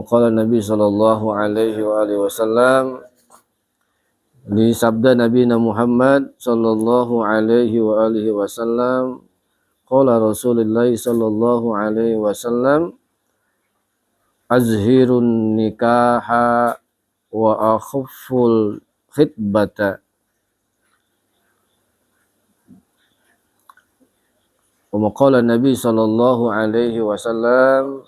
Qala Nabi sallallahu alaihi wa alihi wasallam, di sabda Nabi Muhammad sallallahu alaihi wa alihi wasallam, qala Rasulullah sallallahu alaihi wasallam, azhirun nikaha wa akhafful khitbata. Wa qala Nabi sallallahu alaihi wasallam,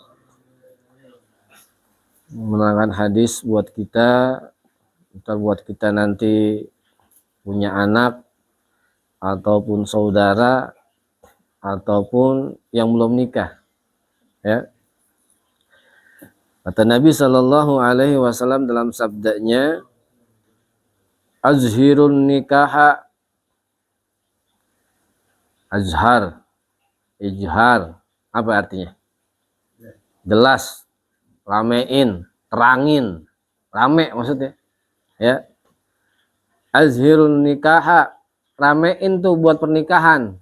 menerangkan hadis buat kita nanti punya anak ataupun saudara ataupun yang belum nikah, ya. Kata Nabi sallallahu alaihi wasallam dalam sabdanya, azhirun nikaha, azhar, ijhar, apa artinya? Jelas, ramein, terangin, rame maksudnya, ya. Azhirun nikaha, ramein tuh buat pernikahan,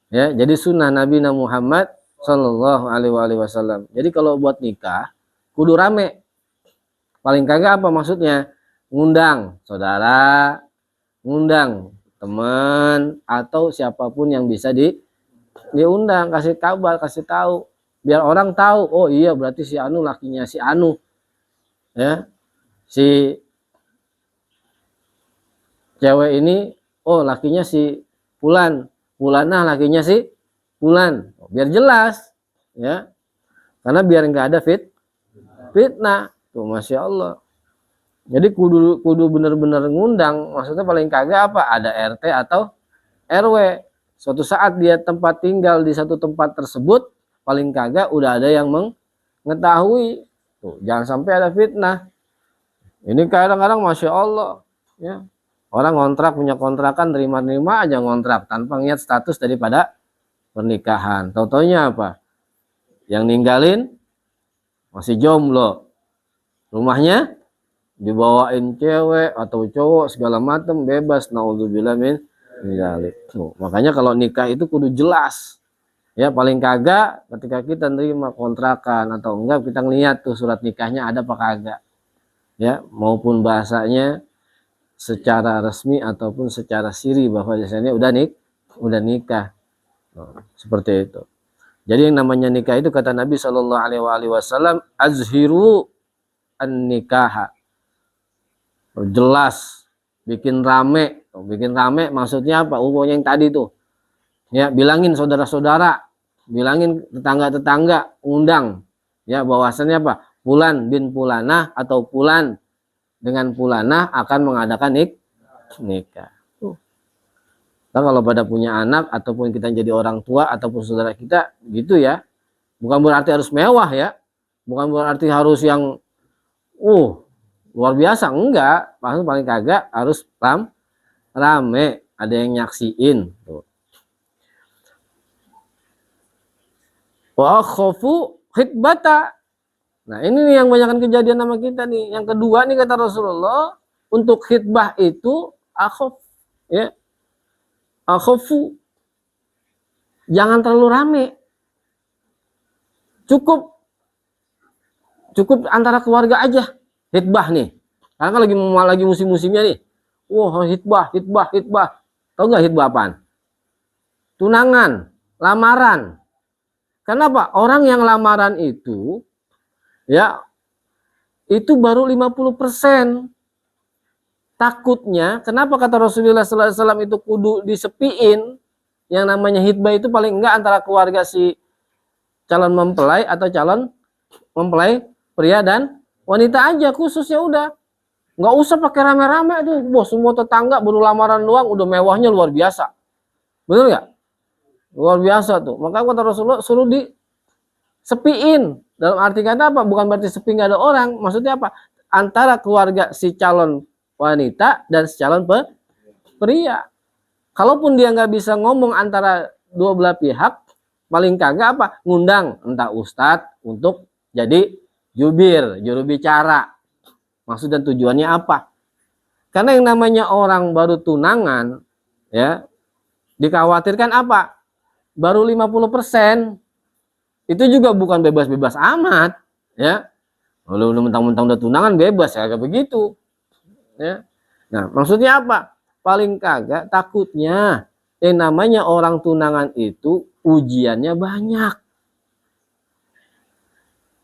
ya. Jadi sunnah Nabi Muhammad sallallahu alaihi wasallam. Jadi kalau buat nikah kudu rame. Paling kagak apa maksudnya? Ngundang saudara, ngundang teman atau siapapun yang bisa diundang, kasih kabar, kasih tahu. Biar orang tahu, oh iya berarti si Anu lakinya si Anu, ya, si cewek ini, oh lakinya si Fulan, Fulanah lakinya si Fulan, biar jelas, ya, karena biar nggak ada fitnah, tuh masya Allah. Jadi kudu bener-bener ngundang, maksudnya paling kagak apa, ada RT atau RW. Suatu saat dia tempat tinggal di satu tempat tersebut, paling kagak udah ada yang mengetahui. Tuh, jangan sampai ada fitnah. Ini kadang-kadang masya Allah, ya, orang ngontrak, punya kontrakan, terima-terima aja ngontrak tanpa lihat status daripada pernikahan. Tau-taunya apa? Yang ninggalin masih jomblo, rumahnya dibawain cewek atau cowok segala macam, bebas, naudzubillah min dzalik. Makanya kalau nikah itu kudu jelas. Ya paling kagak ketika kita nerima kontrakan atau enggak, kita ngeliat tuh surat nikahnya ada apa kagak, ya, maupun bahasanya secara resmi ataupun secara siri bahwa biasanya udah nikah. Seperti itu. Jadi yang namanya nikah itu kata Nabi sallallahu alaihi wasallam, azhiru an-nikaha, jelas, bikin rame. Bikin rame maksudnya apa? Umumnya yang tadi tuh, ya, bilangin saudara-saudara, bilangin tetangga-tetangga, undang, ya, bahwasannya apa, Fulan bin Fulanah atau Fulan dengan Fulanah akan mengadakan nikah. Nah, kalau pada punya anak ataupun kita jadi orang tua ataupun saudara kita gitu, ya, bukan berarti harus mewah, ya, bukan berarti harus yang luar biasa, enggak, maksud paling kagak harus rame, ada yang nyaksiin tuh. Wa khofu khitbata. Nah, ini nih yang banyakkan kejadian sama kita nih. Yang kedua nih kata Rasulullah, untuk khitbah itu akhof, ya, akhofu, jangan terlalu rame. Cukup antara keluarga aja khitbah nih. Karena kan lagi musim-musimnya nih. Wah, khitbah. Tahu nggak khitbah apaan? Tunangan, lamaran. Kenapa? Orang yang lamaran itu, ya, itu baru 50%. Takutnya, kenapa kata Rasulullah sallallahu alaihi wasallam itu kudu disepiin? Yang namanya khitbah itu paling enggak antara keluarga si calon mempelai atau calon mempelai pria dan wanita aja khususnya, udah. Nggak usah pakai rame-rame tuh, bos, semua tetangga baru lamaran doang udah mewahnya luar biasa. Betul nggak? Luar biasa tuh. Maka kata Rasulullah suruh disepiin. Dalam arti kata apa? Bukan berarti sepi nggak ada orang. Maksudnya apa? Antara keluarga si calon wanita dan si calon pria. Kalaupun dia nggak bisa ngomong antara dua belah pihak, paling kagak apa? Ngundang entah ustadz untuk jadi jubir, juru bicara. Maksud dan tujuannya apa? Karena yang namanya orang baru tunangan, ya, dikhawatirkan apa? Baru 50%. Itu juga bukan bebas-bebas amat, ya. Kalau udah mentang-mentang udah tunangan bebas ya, kayak begitu. Ya. Nah, maksudnya apa? Paling kagak takutnya yang namanya orang tunangan itu ujiannya banyak.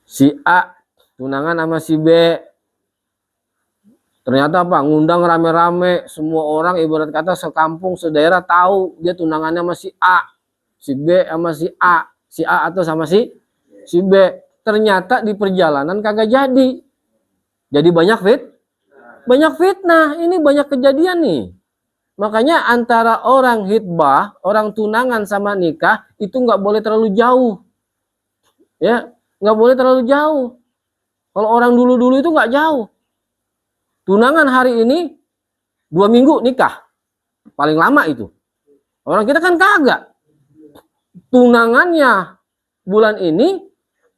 Si A tunangan sama si B. Ternyata apa? Ngundang rame-rame, semua orang ibarat kata sekampung, sedaerah tahu dia tunangannya sama si A, si B sama si A, si A atau sama si B. Ternyata di perjalanan kagak jadi. Jadi banyak fitnah. Ini banyak kejadian nih. Makanya antara orang hitbah, orang tunangan sama nikah itu nggak boleh terlalu jauh. Ya, nggak boleh terlalu jauh. Kalau orang dulu-dulu itu nggak jauh. Tunangan hari ini 2 minggu nikah. Paling lama itu. Orang kita kan kagak. Tunangannya bulan ini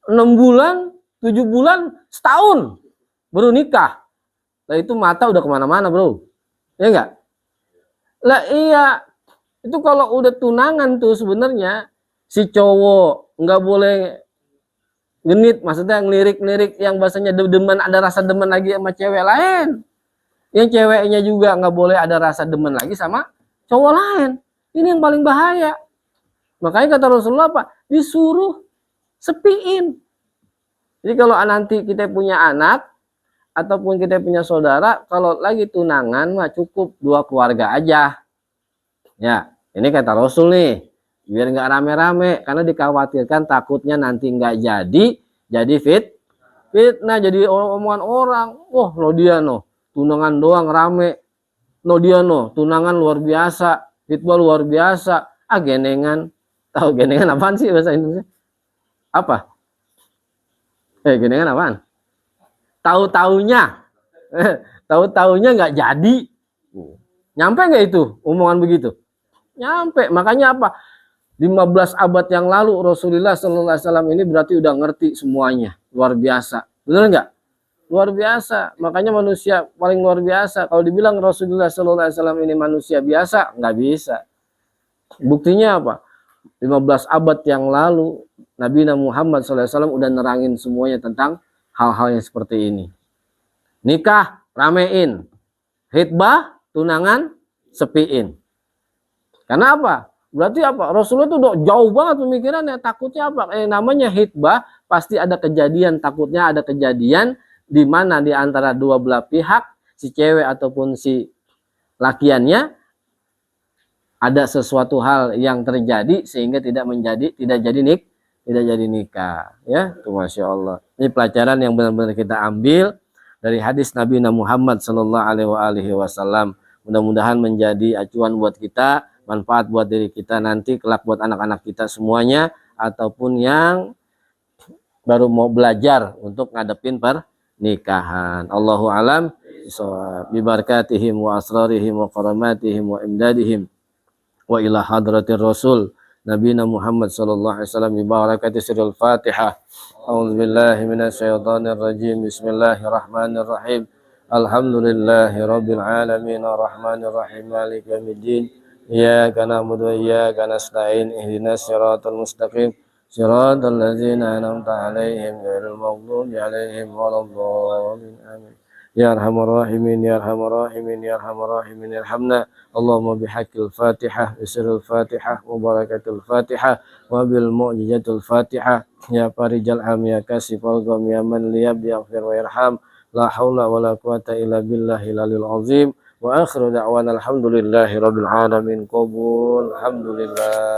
6 bulan, 7 bulan, setahun baru nikah. Lah itu mata udah kemana-mana bro. Ya enggak? Lah iya. Itu kalau udah tunangan tuh sebenarnya si cowok nggak boleh genit, maksudnya ngelirik-ngelirik yang bahasanya demen, ada rasa demen lagi sama cewek lain. Yang ceweknya juga nggak boleh ada rasa demen lagi sama cowok lain. Ini yang paling bahaya. Makanya kata Rasulullah apa? Disuruh sepiin. Jadi kalau nanti kita punya anak ataupun kita punya saudara, kalau lagi tunangan mah cukup 2 keluarga aja. Ya, ini kata Rasul nih. Biar nggak rame-rame, karena dikhawatirkan takutnya nanti nggak jadi fitnah, jadi omongan orang. Wah, lo dia no, tunangan doang rame. No dia no, tunangan luar biasa, hitbah luar biasa. Ah, genengan. Tahu genengan apaan sih bahasa Indonesia? Apa? Genengan apaan? Tahu-taunya. Tahu-taunya nggak jadi. Nyampe nggak itu omongan begitu? Nyampe. Makanya apa? 15 abad yang lalu Rasulullah SAW ini berarti udah ngerti semuanya. Luar biasa. Benar nggak? Luar biasa. Makanya manusia paling luar biasa. Kalau dibilang Rasulullah SAW ini manusia biasa, nggak bisa. Buktinya apa? 15 abad yang lalu Nabi Muhammad SAW udah nerangin semuanya tentang hal-hal yang seperti ini. Nikah, ramein. Hitbah, tunangan, sepiin. Karena apa? Berarti apa? Rasulullah itu jauh banget pemikirannya. Takutnya apa? Namanya hitbah pasti ada kejadian. Takutnya ada kejadian di mana di antara dua belah pihak, si cewek ataupun si lakiannya, ada sesuatu hal yang terjadi sehingga tidak jadi nikah. Ya, tuh Masya Allah. Ini pelajaran yang benar-benar kita ambil dari hadis Nabi Muhammad Sallallahu Alaihi Wasallam. Mudah-mudahan menjadi acuan buat kita, manfaat buat diri kita nanti, kelak buat anak-anak kita semuanya, ataupun yang baru mau belajar untuk ngadepin pernikahan. Allahu alam bi barakatihim wa asrarihim wa karamatihim wa imdadihim wa ila hadratir rasul Nabi Muhammad sallallahu alaihi wasallam bi barakati sirril Fatihah. A'udzubillahi minasyaitonir rajim. Bismillahirrahmanirrahim. Alhamdulillahi rabbil alamin arrahmanir rahim maliki yaumiddin. Iyyaka na'budu wa iyyaka nasta'in ihdinas siratal mustaqim siratal ladzina an'amta 'alaihim ghairil maghdubi 'alaihim waladdallin. Amin. Ya arhamar rahimin ya arhamar rahimin ya arhamar rahimin irhamna. Allahumma bihaqqil Fatihah bisirril Fatihah wa barakatil Fatihah wa bil mu'jizatil Fatihah ya farijal ham ya kasifal gham ya man liyabdi yaghfir wa yarham. La haula wa la quwata illa billahil aliyil azim. Wa akhiru da'wana alhamdulillahi rabbil alamin. Qabul. Alhamdulillah.